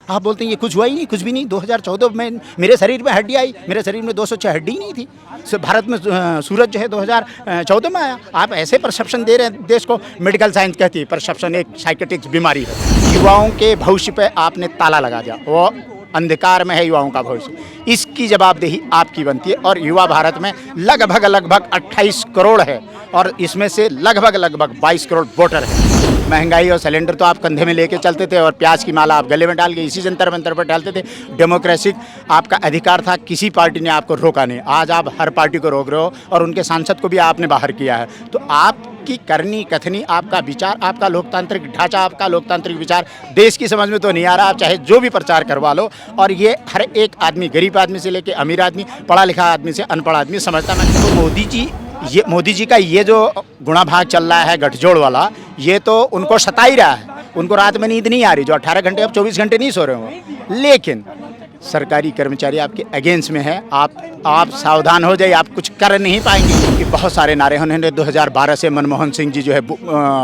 आप बोलते हैं ये कुछ हुआ ही नहीं, कुछ भी नहीं। 2014 में मेरे शरीर में हड्डी आई, मेरे शरीर में 206 हड्डी ही नहीं थी। भारत में सूरज जो है 2014 में आया। आप ऐसे परसेप्शन दे रहे हैं देश को। मेडिकल साइंस कहती है परसेप्शन एक साइकेट्रिक बीमारी है। युवाओं के भविष्य पे आपने ताला लगा दिया, वो अंधकार में है युवाओं का भविष्य। इसकी जवाबदेही आपकी बनती है। और युवा भारत में लगभग 28 करोड़ है और इसमें से लगभग 22 करोड़ वोटर है। महंगाई और सिलेंडर तो आप कंधे में लेके चलते थे और प्याज की माला आप गले में डाल के इसी जंतर मंतर पर डालते थे। डेमोक्रेसी आपका अधिकार था, किसी पार्टी ने आपको रोका नहीं। आज आप हर पार्टी को रोक रहे हो और उनके सांसद को भी आपने बाहर किया है। तो आपकी करनी कथनी, आपका विचार, आपका लोकतांत्रिक ढांचा, आपका लोकतांत्रिक विचार देश की समझ में तो नहीं आ रहा। आप चाहे जो भी प्रचार करवा लो और ये हर एक आदमी, गरीब आदमी से लेके अमीर आदमी, पढ़ा लिखा आदमी से अनपढ़ आदमी समझता। मैं तो मोदी जी का ये जो गुणाभाग चल रहा है गठजोड़ वाला, ये तो उनको सता ही रहा है। उनको रात में नींद नहीं आ रही, जो 18 घंटे अब 24 घंटे नहीं सो रहे हो। लेकिन सरकारी कर्मचारी आपके अगेंस्ट में है। आप सावधान हो जाइए, आप कुछ कर नहीं पाएंगे। कि बहुत सारे नारे उन्होंने 2012 से मनमोहन सिंह जी जो है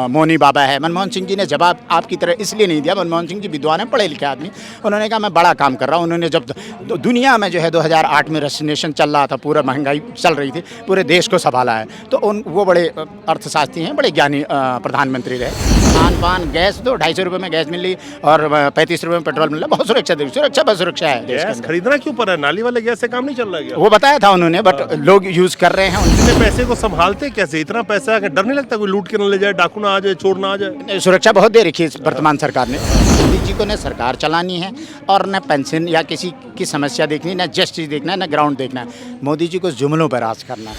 मौनी बाबा है। मनमोहन सिंह जी ने जवाब आपकी तरह इसलिए नहीं दिया। मनमोहन सिंह जी विद्वान है, पढ़े लिखे आदमी। उन्होंने कहा मैं बड़ा काम कर रहा हूँ। उन्होंने जब दुनिया में जो है 2008 में रेसिग्नेशन चल रहा था, पूरा महंगाई चल रही थी, पूरे देश को संभाला है। तो वो बड़े अर्थशास्त्री हैं, बड़े ज्ञानी प्रधानमंत्री रहे। खान पान गैस तो 250 रुपये में गैस मिल रही और 35 रुपये में पेट्रोल मिल रहा। बहुत सुरक्षा बस सुरक्षा है। गैस खरीदना क्यों पड़ रहा है? नाली वाले गैस से काम नहीं चल रहा है? वो बताया था उन्होंने, बट लोग यूज कर रहे हैं। इतने पैसे को संभालते कैसे? इतना पैसा डर नहीं लगता कोई लूट के न ले जाए, डाकू ना आ जाए, चोर ना आ जाए? सुरक्षा बहुत दे रखी है वर्तमान सरकार ने। मोदी जी को न सरकार चलानी है और न पेंशन या किसी की समस्या देखनी, न जस्टिस देखना है, न ग्राउंड देखना है। मोदी जी को जुमलों पर राज करना है।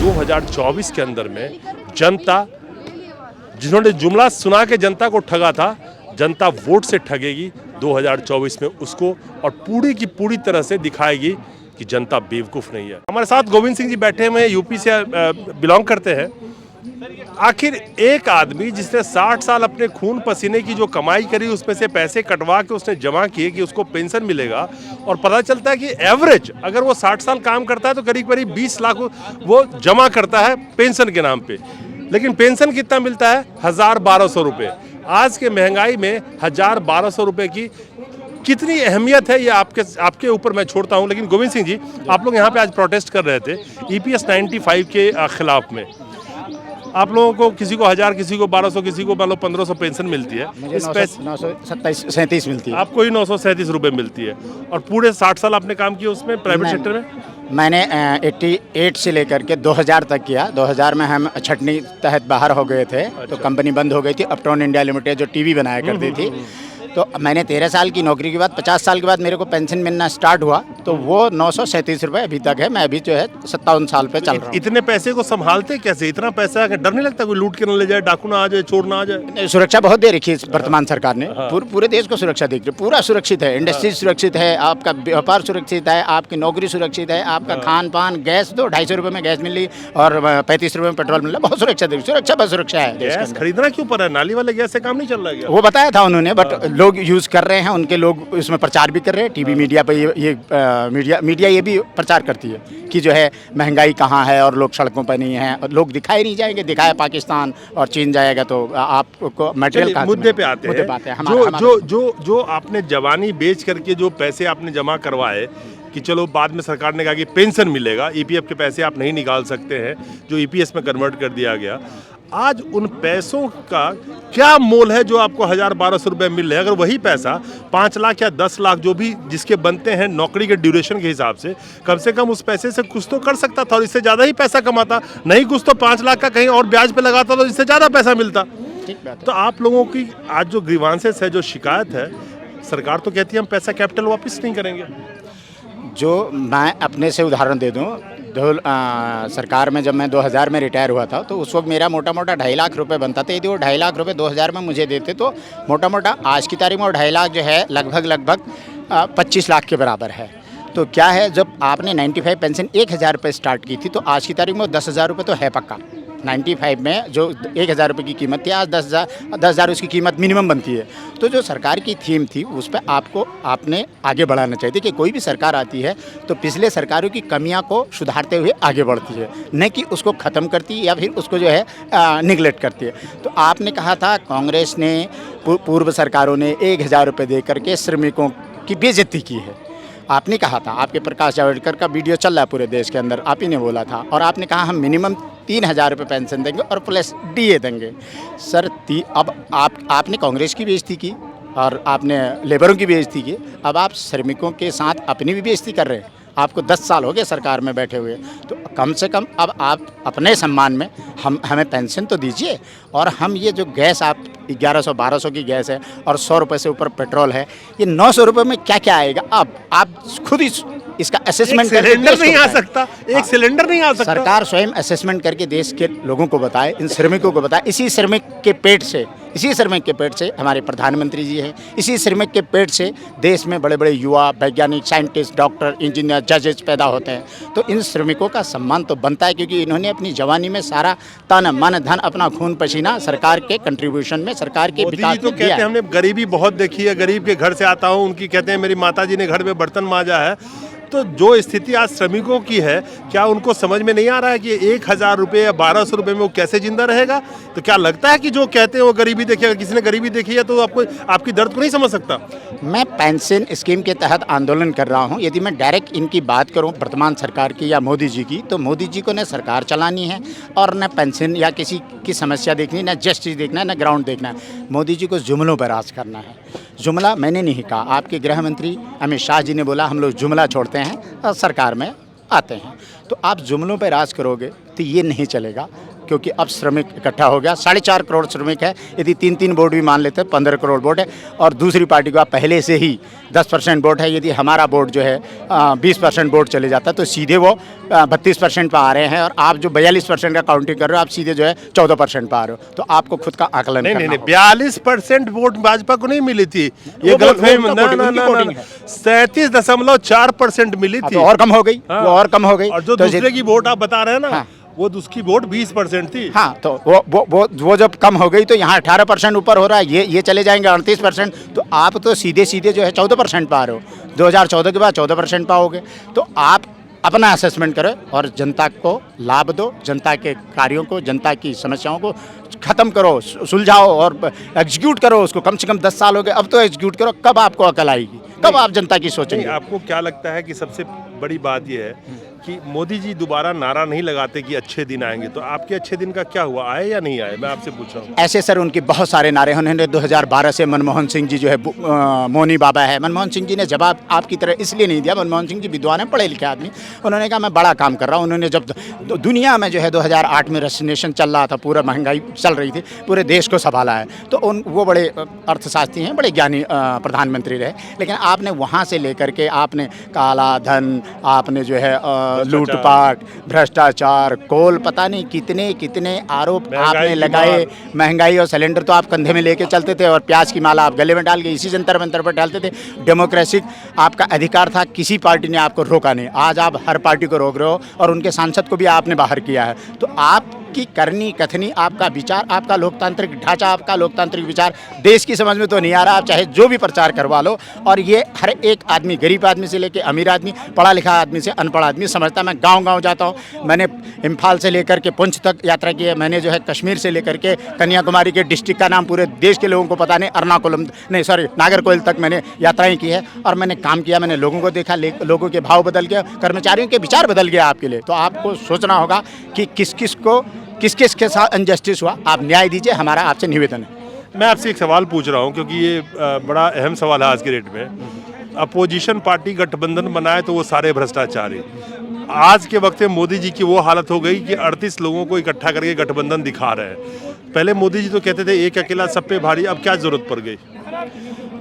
2024 के अंदर में जनता, जिन्होंने जुमला सुना के जनता को ठगा था, जनता वोट से ठगेगी 2024 में उसको, और पूरी की पूरी तरह से दिखाएगी कि जनता बेवकूफ़ नहीं है। हमारे साथ गोविंद सिंह जी बैठे हुए हैं, यूपी से बिलोंग करते हैं। आखिर एक आदमी जिसने 60 साल अपने खून पसीने की जो कमाई करी, उसमें से पैसे कटवा के उसने जमा किए कि उसको पेंशन मिलेगा, और पता चलता है कि एवरेज अगर वो 60 साल काम करता है तो करीब 20 लाख वो जमा करता है पेंशन के नाम पे। लेकिन पेंशन कितना मिलता है? 1000-1200 रुपये। आज के महंगाई में 1000-1200 रुपये की कितनी अहमियत है, ये आपके ऊपर मैं छोड़ता हूं। लेकिन गोविंद सिंह जी, आप लोग यहाँ पे आज प्रोटेस्ट कर रहे थे EPS 95 के खिलाफ में। आप लोगों को किसी को 1000, किसी को 1200, किसी को 1500 पेंशन मिलती है। इस पैसे 937 मिलती है। आपको ही 937 रुपये मिलती है। और पूरे 60 साल आपने काम किया उसमें प्राइवेट सेक्टर में? मैंने 88 से लेकर के 2000 तक किया। 2000 में हम छटनी तहत बाहर हो गए थे। तो कंपनी बंद हो गई थी। अपटॉन इंडिया लिमिटेड जो टीवी बनाया करती थी। तो मैंने 13 साल की नौकरी के बाद 50 साल के बाद मेरे को पेंशन मिलना स्टार्ट हुआ। तो वो 937 रुपये अभी तक है। मैं अभी जो है 57 साल पे चल रहा हूँ। इतने पैसे को संभालते कैसे? इतना पैसा डर नहीं लगता कोई लूट के न ले जाए, डाकू ना आ जाए, चोर ना आ जाए? सुरक्षा बहुत दे रखी है वर्तमान सरकार ने। पूरे देश को सुरक्षा देख रही है। पूरा सुरक्षित है। इंडस्ट्री सुरक्षित है, आपका व्यापार सुरक्षित है, आपकी नौकरी सुरक्षित है, आपका खान पान गैस तो 250 रुपये में गैस मिल रही और 35 रुपये में पेट्रोल मिल रहा। बहुत सुरक्षा बस सुरक्षा है। गैस खरीदना क्यों पड़ रहा है? नाली वाले गैस से काम नहीं चल रहा है? वो बताया था उन्होंने, बट लोग यूज कर रहे हैं। उनके लोग इसमें प्रचार भी कर रहे हैं। टीवी मीडिया पर ये मीडिया ये भी प्रचार करती है कि जो है महंगाई कहाँ है और लोग सड़कों पर नहीं हैं। और लोग दिखाए नहीं जाएंगे। दिखाया पाकिस्तान और चीन जाएगा तो आपको मटेरियल मुद्दे पे आते हैं। जो आपने जवानी बेच करके जो पैसे आपने जमा करवाए कि चलो बाद में सरकार ने कहा कि पेंशन मिलेगा, EPF के पैसे आप नहीं निकाल सकते हैं, जो EPS में कन्वर्ट कर दिया गया। आज उन पैसों का क्या मोल है जो आपको 1000-1200 रुपये मिल रहे हैं? अगर वही पैसा 5 लाख या 10 लाख जो भी जिसके बनते हैं नौकरी के ड्यूरेशन के हिसाब से, कम उस पैसे से कुछ तो कर सकता था और इससे ज़्यादा ही पैसा कमाता। नहीं कुछ तो 5 लाख का कहीं और ब्याज पे लगाता तो इससे ज़्यादा पैसा मिलता। तो आप लोगों की आज जो ग्रीवांसेस है, जो शिकायत है, सरकार तो कहती है हम पैसा कैपिटल वापस नहीं करेंगे। जो मैं अपने से उदाहरण दे दूँ, सरकार में जब मैं 2000 में रिटायर हुआ था तो उस वक्त मेरा मोटा 2.5 लाख रुपए बनता था। यदि वो 2.5 लाख रुपए 2000 में मुझे देते तो मोटा आज की तारीख में 2.5 लाख जो है लगभग 25 लाख के बराबर है। तो क्या है, जब आपने 95 पेंशन 1000 रुपये स्टार्ट की थी तो आज की तारीख में 10,000 रुपये तो है पक्का। 95 में जो 1,000 रुपये की कीमत थी, आज 10,000 उसकी कीमत मिनिमम बनती है। तो जो सरकार की थीम थी उस पर आपने आगे बढ़ाना चाहिए कि कोई भी सरकार आती है तो पिछले सरकारों की कमियां को सुधारते हुए आगे बढ़ती है, न कि उसको ख़त्म करती है या फिर उसको जो है निगलेक्ट करती है। तो आपने कहा था कांग्रेस ने पूर्व सरकारों ने 1,000 रुपये दे करके श्रमिकों की बेइज्जती की है। आपने कहा था, आपके प्रकाश जावड़ेकर का वीडियो चल रहा है पूरे देश के अंदर, आप ही ने बोला था, और आपने कहा हम मिनिमम 3,000 रुपये पेंशन देंगे और प्लस डीए देंगे। सर अब आपने कांग्रेस की बेइज्जती की और आपने लेबरों की बेइज्जती की, अब आप श्रमिकों के साथ अपनी भी बेइज्जती कर रहे हैं। आपको 10 साल हो गए सरकार में बैठे हुए, तो कम से कम अब आप अपने सम्मान में हमें पेंशन तो दीजिए। और हम ये जो गैस आप 1100-1200 की गैस है और 100 रुपये से ऊपर पेट्रोल है, ये 900 रुपये में क्या क्या आएगा? अब आप खुद ही इसका असेसमेंट सिलेंडर नहीं आ सकता, एक सिलेंडर नहीं आ सकता। सरकार स्वयं असेसमेंट करके देश के लोगों को बताए, इन श्रमिकों को बताए। इसी श्रमिक के पेट से हमारे प्रधानमंत्री जी हैं, इसी श्रमिक के पेट से देश में बड़े बड़े युवा वैज्ञानिक, साइंटिस्ट, डॉक्टर, इंजीनियर, जजेस पैदा होते हैं। तो इन श्रमिकों का सम्मान तो बनता है, क्योंकि इन्होंने अपनी जवानी में सारा तन मन धन अपना खून पसीना सरकार के कंट्रीब्यूशन में, सरकार के विकास तो कहते हैं हमने गरीबी बहुत देखी है, गरीब के घर से आता हूँ, उनकी कहते हैं मेरी माता जी ने घर में बर्तन मांजा है। तो जो स्थिति आज श्रमिकों की है, क्या उनको समझ में नहीं आ रहा है कि 1,000 रुपये या 1,200 रुपये में वो कैसे जिंदा रहेगा? तो क्या लगता है कि जो कहते हैं वो गरीबी देखी, अगर किसी ने गरीबी देखी है तो आपकी दर्द को नहीं समझ सकता? मैं पेंशन स्कीम के तहत आंदोलन कर रहा हूं। यदि मैं डायरेक्ट इनकी बात करूं वर्तमान सरकार की या मोदी जी की, तो मोदी जी को न सरकार चलानी है और न पेंशन या किसी की समस्या देखनी, न जस्टिस देखना है, न ग्राउंड देखना है। मोदी जी को जुमलों पर राज करना है। जुमला मैंने नहीं कहा, आपके गृह मंत्री अमित शाह जी ने बोला हम लोग जुमला छोड़ते हैं और सरकार में आते हैं। तो आप जुमलों पर राज करोगे तो ये नहीं चलेगा, क्योंकि अब श्रमिक इकट्ठा हो गया, 4.5 करोड़ श्रमिक है। यदि 3-3 वोट भी मान लेते हैं 15 करोड़ वोट है, और दूसरी पार्टी का पहले से ही 10% वोट है। यदि हमारा वोट जो है 20% वोट चले जाता तो सीधे वो 32% पर आ रहे हैं, और आप जो 42% का काउंटिंग कर रहे हो, आप सीधे जो है 14% पर आ रहे हो। तो आपको खुद का आकलन नहीं, 42% वोट भाजपा को नहीं मिली थी, ये गलत फहमी। 37.4% मिली थी, और कम हो गई, वो और कम हो गई। और जो दूसरे की वोट आप बता रहे हैं ना, वो उसकी वोट 20% थी। हाँ, तो वो जब कम हो गई तो यहाँ 18% ऊपर हो रहा है, ये चले जाएंगे 38%। तो आप तो सीधे जो है 14% पा रहे हो। 2014 के बाद 14% पाओगे। तो आप अपना असेसमेंट करो और जनता को लाभ दो, जनता के कार्यों को, जनता की समस्याओं को ख़त्म करो, सुलझाओ और एग्जीक्यूट करो उसको। कम से कम 10 साल हो गए, अब तो एग्जीक्यूट करो। कब आपको अकल आएगी, कब आप जनता की सोचेंगे? आपको क्या लगता है कि सबसे बड़ी बात यह है कि मोदी जी दोबारा नारा नहीं लगाते कि अच्छे दिन आएंगे, तो आपके अच्छे दिन का क्या हुआ, आए या नहीं आए? मैं आपसे पूछ रहा हूँ। ऐसे सर उनके बहुत सारे नारे, उन्होंने 2012 से मनमोहन सिंह जी जो है मौनी बाबा है, मनमोहन सिंह जी ने जवाब आपकी तरह इसलिए नहीं दिया। मनमोहन सिंह जी विद्वान हैं, पढ़े लिखे आदमी। उन्होंने कहा मैं बड़ा काम कर रहा हूँ। उन्होंने जब दुनिया में जो है 2008 में रेसिग्नेशन चल रहा था, पूरा महंगाई चल रही थी, पूरे देश को संभाला है। तो वो बड़े अर्थशास्त्री हैं, बड़े ज्ञानी प्रधानमंत्री रहे। लेकिन आपने वहाँ से लेकर के आपने काला धन, आपने जो है लूटपाट, भ्रष्टाचार, कोल, पता नहीं कितने आरोप आपने लगाए। महंगाई और सिलेंडर तो आप कंधे में लेके चलते थे, और प्याज की माला आप गले में डाल के इसी जंतर मंतर पर डालते थे। डेमोक्रेसी आपका अधिकार था, किसी पार्टी ने आपको रोका नहीं। आज आप हर पार्टी को रोक रहे हो, और उनके सांसद को भी आपने बाहर किया है। तो आपकी करनी कथनी, आपका विचार, आपका लोकतांत्रिक ढांचा, आपका लोकतांत्रिक विचार देश की समझ में तो नहीं आ रहा। आप चाहे जो भी प्रचार करवा लो, और ये हर एक आदमी, गरीब आदमी से लेके अमीर आदमी, पढ़ा लिखा आदमी से अनपढ़ आदमी समझता। मैं गांव-गांव जाता हूँ। मैंने इम्फाल से लेकर के पुंछ तक यात्रा की है। मैंने जो है कश्मीर से लेकर के कन्याकुमारी के डिस्ट्रिक्ट का नाम पूरे देश के लोगों को पता नहीं, नागरकोइल तक मैंने यात्राएं की है, और मैंने काम किया। मैंने लोगों को देखा, लोगों के भाव बदल गया, कर्मचारियों के विचार बदल गया आपके लिए। तो आपको सोचना होगा कि किस किस के साथ अनजस्टिस हुआ। आप न्याय दीजिए, हमारा आपसे निवेदन है। मैं आपसे एक सवाल पूछ रहा हूँ, क्योंकि ये बड़ा अहम सवाल है आज के डेट में। अपोजिशन पार्टी गठबंधन बनाए तो वो सारे भ्रष्टाचारी। आज के वक्त में मोदी जी की वो हालत हो गई कि 38 लोगों को इकट्ठा करके गठबंधन दिखा रहे हैं। पहले मोदी जी तो कहते थे एक अकेला सब पे भारी, अब क्या जरूरत पड़ गई?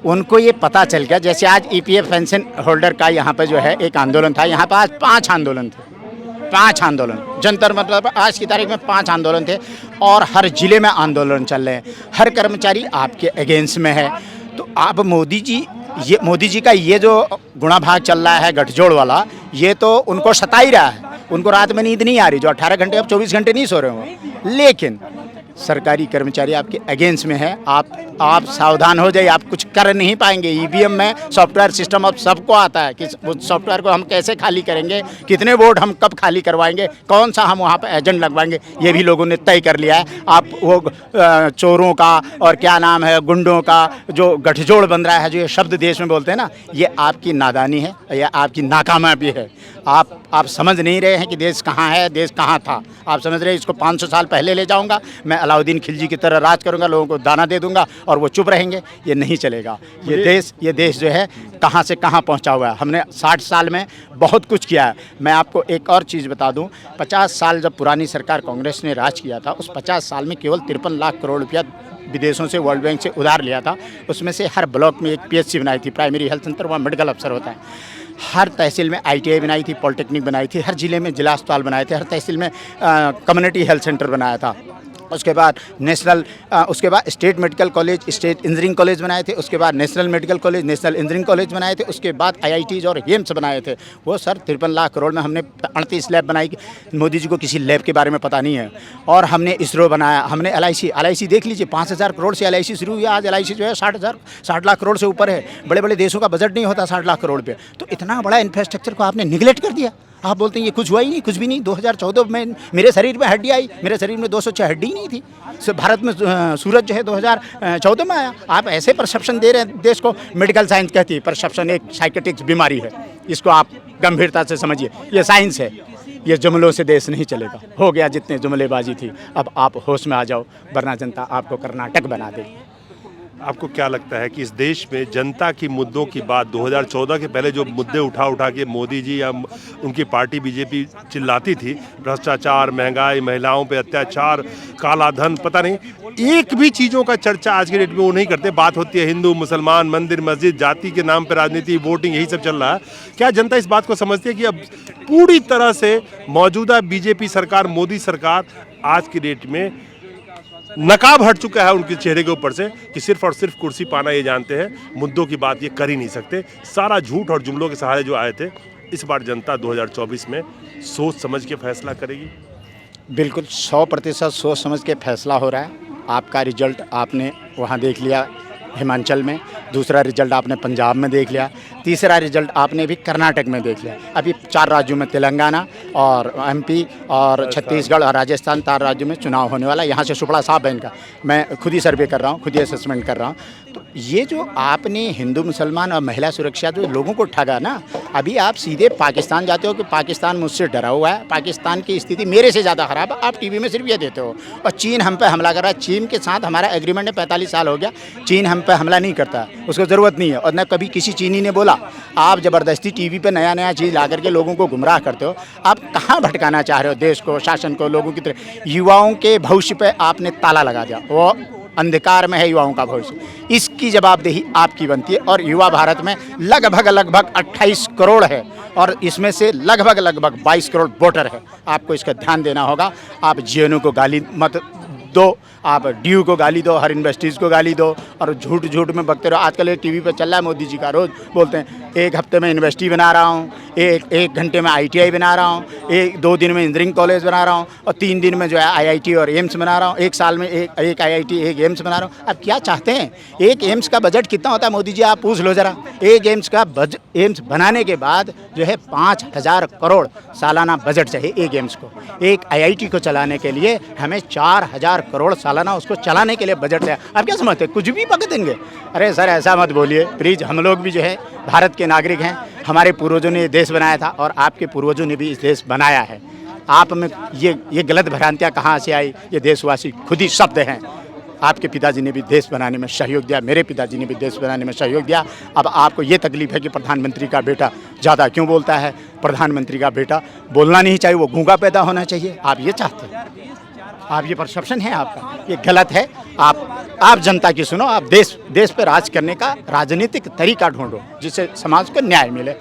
उनको ये पता चल गया। जैसे आज ईपीएफ पेंशन होल्डर का यहाँ पे जो है एक आंदोलन था, यहाँ पर आज 5 आंदोलन थे। 5 आंदोलन जंतर मंतर पर आज की तारीख में 5 आंदोलन थे, और हर जिले में आंदोलन चल रहे हैं। हर कर्मचारी आपके अगेंस्ट में है। तो आप मोदी जी का ये जो गुणाभाग चल रहा है गठजोड़ वाला, ये तो उनको सता ही रहा है। उनको रात में नींद नहीं आ रही, जो 18 घंटे अब 24 घंटे नहीं सो रहे हो। लेकिन सरकारी कर्मचारी आपके अगेंस्ट में है, आप सावधान हो जाइए, आप कुछ कर नहीं पाएंगे। ईवीएम में सॉफ्टवेयर सिस्टम अब सबको आता है कि उस सॉफ्टवेयर को हम कैसे खाली करेंगे, कितने वोट हम कब खाली करवाएंगे, कौन सा हम वहाँ पर एजेंट लगवाएंगे, ये भी लोगों ने तय कर लिया है। आप वो चोरों का और क्या नाम है गुंडों का जो गठजोड़ बन रहा है, जो ये शब्द देश में बोलते हैं ना, ये आपकी नादानी है, या आपकी नाकामयाबी है। आप समझ नहीं रहे हैं कि देश कहाँ है, देश कहाँ था। आप समझ रहे हैं इसको 500 साल पहले ले जाऊंगा, मैं अलाउद्दीन खिलजी की तरह राज करूंगा, लोगों को दाना दे दूंगा और वो चुप रहेंगे। ये नहीं चलेगा। ये देश जो है कहाँ से कहाँ पहुंचा हुआ है। हमने 60 साल में बहुत कुछ किया है। मैं आपको एक और चीज़ बता दूं, 50 साल जब पुरानी सरकार कांग्रेस ने राज किया था, उस 50 साल में केवल 53 लाख करोड़ रुपया विदेशों से, वर्ल्ड बैंक से उधार लिया था। उसमें से हर ब्लॉक में एक PHC बनाई थी, प्राइमरी हेल्थ सेंटर, वहाँ मेडिकल अफसर होता है। हर तहसील में ITI बनाई थी, पॉलिटेक्निक बनाई थी, हर जिले में जिला अस्पताल बनाए थे, हर तहसील में कम्युनिटी हेल्थ सेंटर बनाया था। उसके बाद उसके बाद state medical college, state engineering college बनाए थे। उसके बाद national medical college, national engineering college बनाए थे। उसके बाद IITs और एम्स बनाए थे। वो सर 53 लाख करोड़ में हमने 38 लैब बनाई। मोदी जी को किसी लैब के बारे में पता नहीं है। और हमने इसरो बनाया, हमने LIC देख लीजिए, 5000 करोड़ से LIC शुरू हुई। आज LIC जो है 60 लाख करोड़ से ऊपर है। बड़े बड़े देशों का बजट नहीं होता 60 लाख करोड़ पे। तो इतना बड़ा इंफ्रास्ट्रक्चर को आपने निगलेक्ट कर दिया। आप बोलते हैं ये कुछ हुआ ही नहीं, कुछ भी नहीं। 2014 में मेरे शरीर में हड्डी आई, मेरे शरीर में 206 हड्डी नहीं थी। भारत में सूरज जो है 2014 में आया। आप ऐसे परसेप्शन दे रहे हैं देश को। मेडिकल साइंस कहती है परसेप्शन एक साइकेट्रिक बीमारी है, इसको आप गंभीरता से समझिए। ये साइंस है, ये जुमलों से देश नहीं चलेगा। हो गया जितने जुमलेबाजी थी, अब आप होश में आ जाओ, वरना जनता आपको कर्नाटक बना देगी। आपको क्या लगता है कि इस देश में जनता की मुद्दों की बात 2014 के पहले जो मुद्दे उठा के मोदी जी या उनकी पार्टी BJP चिल्लाती थी, भ्रष्टाचार, महंगाई, महिलाओं पे अत्याचार, काला धन, पता नहीं, एक भी चीज़ों का चर्चा आज के डेट में वो नहीं करते। बात होती है हिंदू मुसलमान, मंदिर मस्जिद, जाति के नाम पर राजनीति, वोटिंग, यही सब चल रहा है। क्या जनता इस बात को समझती है कि अब पूरी तरह से मौजूदा BJP सरकार, मोदी सरकार आज की डेट में नकाब हट चुका है उनके चेहरे के ऊपर से कि सिर्फ और सिर्फ कुर्सी पाना ये जानते हैं, मुद्दों की बात ये कर ही नहीं सकते, सारा झूठ और जुमलों के सहारे जो आए थे। इस बार जनता 2024 में सोच समझ के फैसला करेगी। बिल्कुल 100% सोच समझ के फैसला हो रहा है। आपका रिजल्ट आपने वहाँ देख लिया हिमाचल में, दूसरा रिजल्ट आपने पंजाब में देख लिया, तीसरा रिजल्ट आपने भी कर्नाटक में देख लिया। अभी 4 राज्यों में, तेलंगाना और MP और छत्तीसगढ़ और राजस्थान, 4 राज्यों में चुनाव होने वाला है। यहाँ से सुपड़ा साफ है इनका। मैं खुद ही सर्वे कर रहा हूँ, खुद ही असेसमेंट कर रहा हूँ। तो ये जो आपने हिंदू मुसलमान और महिला सुरक्षा जो लोगों को ठगा ना, अभी आप सीधे पाकिस्तान जाते हो कि पाकिस्तान मुझसे डरा हुआ है, पाकिस्तान की स्थिति मेरे से ज़्यादा ख़राब है, आप TV में सिर्फ ये देते हो। और चीन हम पे हमला कर रहा है। चीन के साथ हमारा एग्रीमेंट है, 45 साल हो गया, चीन हम पे हमला नहीं करता, उसको ज़रूरत नहीं है। और न कभी किसी चीनी ने बोला। आप ज़बरदस्ती TV पे नया चीज़ ला करके लोगों को गुमराह करते हो। आप कहाँ भटकाना चाह रहे हो देश को, शासन को, लोगों की तरह। युवाओं के भविष्य पे आपने ताला लगा दिया। वो अंधकार में है युवाओं का भविष्य, इसकी जवाबदेही आपकी बनती है। और युवा भारत में लगभग 28 करोड़ है और इसमें से लगभग 22 करोड़ वोटर है। आपको इसका ध्यान देना होगा। आप GNU को गाली मत दो, आप DU को गाली दो, हर यूनिवर्सिटीज़ को गाली दो और झूठ में बकते रहो। आजकल एक TV पर चल रहा है, मोदी जी का रोज़ बोलते हैं 1 हफ्ते में यूनिवर्सिटी बना रहा हूँ, एक घंटे में ITI बना रहा हूँ, 2 दिन में इंजीनियरिंग कॉलेज बना रहा हूँ और 3 दिन में जो है IIT और एम्स बना रहा हूँ। 1 साल में एक IIT, एक एम्स बना रहा हूँ। आप क्या चाहते हैं? एक एम्स का बजट कितना होता है मोदी जी, आप पूछ लो ज़रा। एक एम्स का एम्स बनाने के बाद जो है 5000 करोड़ सालाना बजट चाहिए एक एम्स को। एक IIT को चलाने के लिए हमें 4000 करोड़ सालाना उसको चलाने के लिए बजट है। आप क्या समझते हैं कुछ भी पक देंगे? अरे सर ऐसा मत बोलिए प्लीज़। हम लोग भी जो है भारत के नागरिक हैं, हमारे पूर्वजों ने ये देश बनाया था और आपके पूर्वजों ने भी इस देश बनाया है। आप में ये गलत भ्रांतियाँ कहाँ से आई? ये देशवासी खुद ही शब्द हैं। आपके पिताजी ने भी देश बनाने में सहयोग दिया, मेरे पिताजी ने भी देश बनाने में सहयोग दिया। अब आपको ये तकलीफ है कि प्रधानमंत्री का बेटा ज़्यादा क्यों बोलता है? प्रधानमंत्री का बेटा बोलना नहीं चाहिए, वो गूंगा पैदा होना चाहिए। आप ये चाहते हैं? आप ये परसेप्शन है आपका, ये गलत है। आप जनता की सुनो। आप देश पे राज करने का राजनीतिक तरीका ढूंढो जिससे समाज को न्याय मिले।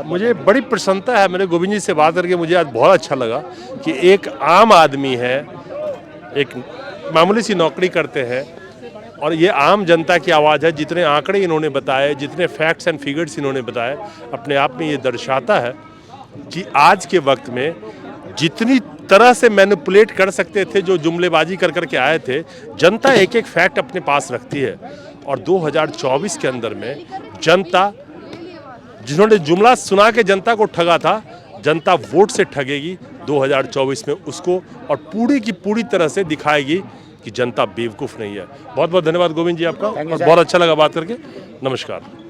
मुझे बड़ी प्रसन्नता है, मेरे गोविंद जी से बात करके मुझे आज बहुत अच्छा लगा कि एक आम आदमी है, एक मामूली सी नौकरी करते हैं और ये आम जनता की आवाज़ है। जितने आंकड़े इन्होंने बताए, जितने फैक्ट्स एंड फिगर्स इन्होंने बताए, अपने आप में ये दर्शाता है कि आज के वक्त में जितनी तरह से मैनिपुलेट कर सकते थे, जो जुमलेबाजी कर करके आए थे, जनता एक एक फैक्ट अपने पास रखती है। और 2024 के अंदर में जनता, जिन्होंने जुमला सुना के जनता को ठगा था, जनता वोट से ठगेगी 2024 में उसको, और पूरी की पूरी तरह से दिखाएगी कि जनता बेवकूफ़ नहीं है। बहुत बहुत धन्यवाद गोविंद जी आपका, और बहुत अच्छा लगा बात करके। नमस्कार।